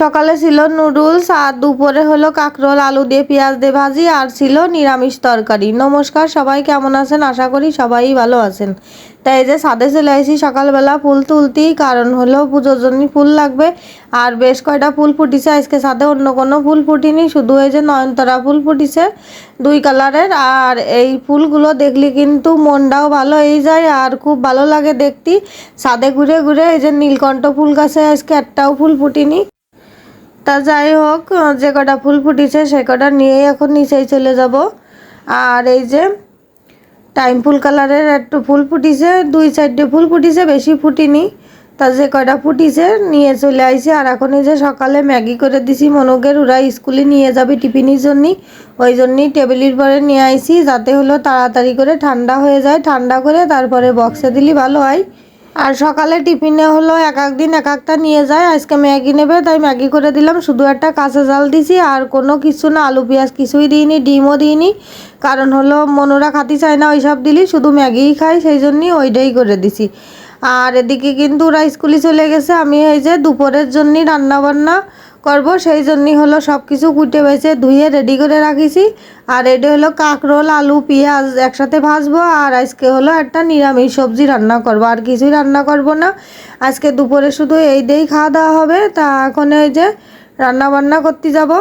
সকালে ছিল নুডলস আর দুপুরে হলো কাঁকরোল আলু দিয়ে পেঁয়াজ দিয়ে ভাজি আর ছিল নিরামিষ তরকারি। নমস্কার, সবাই কেমন আছেন? আশা করি সবাই ভালো আছেন। তাই এই যে ছাদে চলে আসি সকালবেলা ফুল তুলতেই, কারণ হলো পুজোর জন্য ফুল লাগবে। আর বেশ কয়টা ফুল ফুটিছে আজকে ছাদে, অন্য কোনো ফুল ফুটিনি, শুধু এই যে নয়নতারা ফুল ফুটিছে 2 কালারের। আর এই ফুলগুলো দেখলে কিন্তু মনটাও ভালো হয়ে যায় আর খুব ভালো লাগে দেখতে। ছাদে ঘুরে ঘুরে এই যে নীলকণ্ঠ ফুল গাছে আজকে একটাও ফুল ফুটিনি। তা যাই হোক, যে কটা ফুল ফুটিছে সে কটা নিয়েই এখন নিচেই চলে যাব। আর এই যে টাইম ফুল কালারের একটু ফুল ফুটিছে, 2-4টে ফুল ফুটিছে, বেশি ফুটিনি। তা যে কয়টা ফুটিছে নিয়ে চলে আইছি। আর এখন এই যে সকালে ম্যাগি করে দিছি মনুকের, ওরা স্কুলে নিয়ে যাবে টিফিনের জন্য, ওই জন্যই টেবিলের পরে নিয়ে আইছি, যাতে হলো তাড়াতাড়ি করে ঠান্ডা হয়ে যায়, ঠান্ডা করে তারপরে বক্সে দিলে ভালো হয়। আর সকালে টিফিনে হলো এক দিন এক একটা নিয়ে যায়, আজকে ম্যাগি নেবে তাই ম্যাগি করে দিলাম, শুধু একটা কাঁচা জাল দিছি আর কোনো কিছু না, আলু পেঁয়াজ কিছুই দিইনি, ডিমও দিইনি। কারণ হলো মনুরা খাতে চায় না ওইসব দিলি, শুধু ম্যাগিই খাই, সেই জন্যই ওইটাই করে দিছি। আর এদিকে কিন্তু ওরা স্কুলে চলে গেছে, আমি এই যে দুপুরের জন্যই রান্না বান্না করব, সেই জন্যই হলো সব কিছু কুটে বেছে ধুয়ে রেডি করে রাখিছি। আর এটা হলো কাঁকরোল আলু পেঁয়াজ একসাথে ভাজবো, আর আজকে হলো একটা নিরামিষ সবজি রান্না করব, আর কিছুই রান্না করব না আজকে। দুপুরে শুধু এই দিয়েই খাওয়া দাওয়া হবে। তা এখন এই যে রান্না বান্না করতে যাব।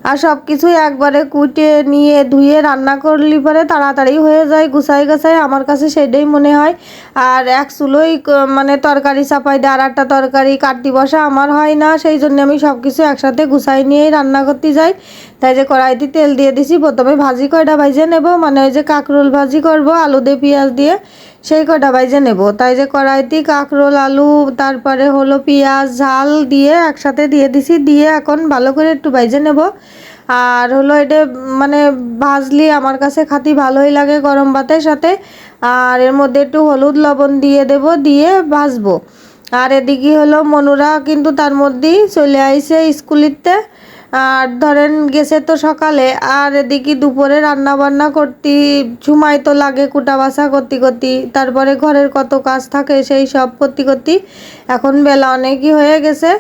আর সব কিছুই একবারে কুটে নিয়ে ধুয়ে রান্না করলে পরে তাড়াতাড়ি হয়ে যায়, গুছাই গাছাই, আমার কাছে সেটাই মনে হয়। আর এক চুলোই মানে তরকারি চাপাই দিয়ে আর একটা তরকারি কাটতে বসা আমার হয় না, সেই জন্য আমি সব কিছু একসাথে গুছাই নিয়েই রান্না করতে যাই। তাই যে কড়াইতে তেল দিয়ে দিছি, প্রথমে ভাজি কয়টা ভাজে নেব, মানে ওই যে কাঁকরোল ভাজি করব আলু দিয়ে পেঁয়াজ দিয়ে, সেই কয়টা ভাজে নেব। তাই যে কড়াইতে কাঁকরোল আলু তারপরে হলো পেঁয়াজ ঝাল দিয়ে একসাথে দিয়ে দিছি, দিয়ে এখন ভালো করে একটু ভাজে নেব। আর হলো এটা মানে ভাজলি আমার কাছে খাতি ভালোই লাগে গরম ভাতের সাথে। আর এর মধ্যে একটু হলুদ লবণ দিয়ে দেব, দিয়ে ভাজবো। আর এদিকে হলো মনুরা কিন্তু তার মধ্যেই চলে আইছে স্কুলিতে, আর ধরেন গেছে তো সকালে। আর এদিকে দুপুরে রান্না বান্না করতে সময় তো লাগে, কুটা বাছা করতে করতে, তারপরে ঘরের কত কাজ থাকে সেই সব করতে করতে এখন বেলা অনেকই হয়ে গেছে।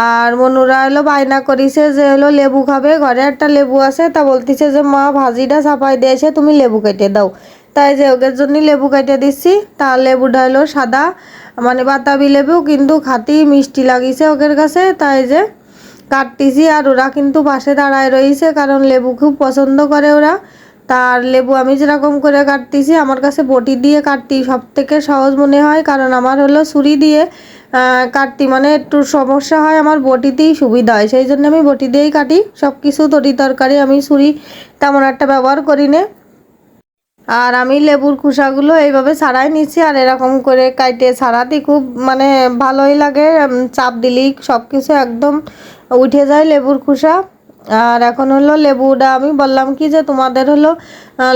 আর মনুরা হলো বায়না করিছে যে হলো লেবু খাবে, ঘরে একটা লেবু আছে, তা বলতেছে যে মা ভাজিটা চাপাই দিয়েছে, তুমি লেবু কেটে দাও। তাই যে ওদের জন্য লেবু কেটে দিচ্ছি। তা লেবুটা হলো সাদা মানে বাতাবি লেবু, কিন্তু খাতেই মিষ্টি লাগিছে ওদের কাছে, তাই যে কাটতেছি। আর ওরা কিন্তু পাশে দাঁড়ায় রয়েছে, কারণ লেবু খুব পছন্দ করে ওরা। তার লেবু আমি যেরকম করে কাটতেছি, আমার কাছে বটি দিয়ে কাটতে সব থেকে সহজ মনে হয়, কারণ আমার হলো ছুরি দিয়ে কাটতে মানে একটু সমস্যা হয়, আমার বটিতেই সুবিধা হয়, সেই জন্য আমি বটি দিয়েই কাটি সব কিছু। তরকারি আমি ছুরি তেমন একটা ব্যবহার করি না। আর আমি লেবুর খোসাগুলো এইভাবে ছাড়াই নিচ্ছি, আর এরকম করে কাইটে ছাড়াতে খুব মানে ভালোই লাগে, চাপ দিলেই সব কিছু একদম উঠে যায় লেবুর খোসা। আর এখন হলো লেবুটা আমি বললাম কি যে তোমাদের হলো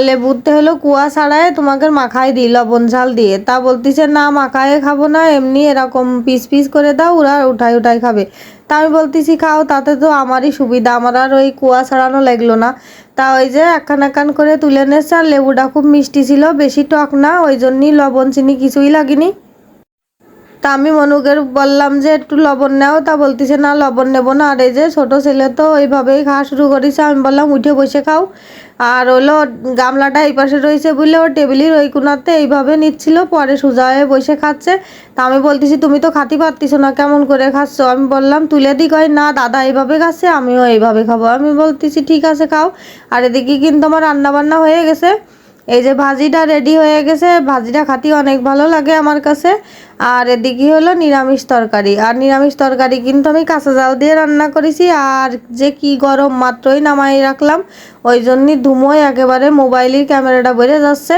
লেবুতে হলো কুয়া ছাড়াই তোমাকে মাখাই দিই লবণ ঝাল দিয়ে। তা বলতেছে না মাখায়ে খাবো না, এমনি এরকম পিস পিস করে দাও, ওরা উঠাই উঠাই খাবে। তা আমি বলতেছি খাও, তাতে তো আমারই সুবিধা, আমার আর ওই কুয়া ছাড়ানো লাগলো না। তা ওই যে একখান একখান করে তুলে নেছে। আর লেবুটা খুব মিষ্টি ছিল, বেশি টক না, ওই জন্যই লবণ চিনি কিছুই লাগেনি। তা আমি মনুকে বললাম যে একটু লবণ নাও, তা বলতেছে না লবণ নেবো না। আর এই যে ছোটো ছেলে তো এইভাবেই খাওয়া শুরু করেছে, আমি বললাম উঠে বসে খাও। আর হলো গামলাটা এই পাশে রয়েছে বলে ও টেবিলের ওই কোনাতে এইভাবে নিচ্ছিল, পরে সোজা হয়ে বসে খাচ্ছে। তা আমি বলতেছি তুমি তো খাতে পারতিস না, কেমন করে খাচ্ছ? আমি বললাম তুলে দিই, কয় না দাদা এইভাবে খাচ্ছে, আমিও এইভাবে খাবো। আমি বলতেছি ঠিক আছে খাও। আর এদিকে কিন্তু আমার রান্না বান্না হয়ে গেছে, এই যে ভাজিটা রেডি হয়ে গেছে, ভাজিটা খাতে অনেক ভালো লাগে আমার কাছে। আর এদিকে হলো নিরামিষ তরকারি, আর নিরামিষ তরকারি কিন্তু আমি কাঁচা জাল দিয়ে রান্না করেছি। আর যে কি গরম, মাত্রই নামাই রাখলাম, ওই জন্যই ধুমোয় একেবারে মোবাইলের ক্যামেরাটা বেড়ে যাচ্ছে।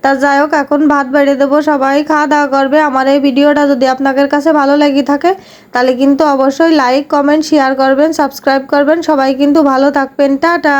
তা যাই হোক, এখন ভাত বেড়ে দেবো, সবাই খাওয়া দাওয়া করবে। আমার এই ভিডিওটা যদি আপনাদের কাছে ভালো লেগে থাকে তাহলে কিন্তু অবশ্যই লাইক কমেন্ট শেয়ার করবেন, সাবস্ক্রাইব করবেন। সবাই কিন্তু ভালো থাকবেন, টাটা।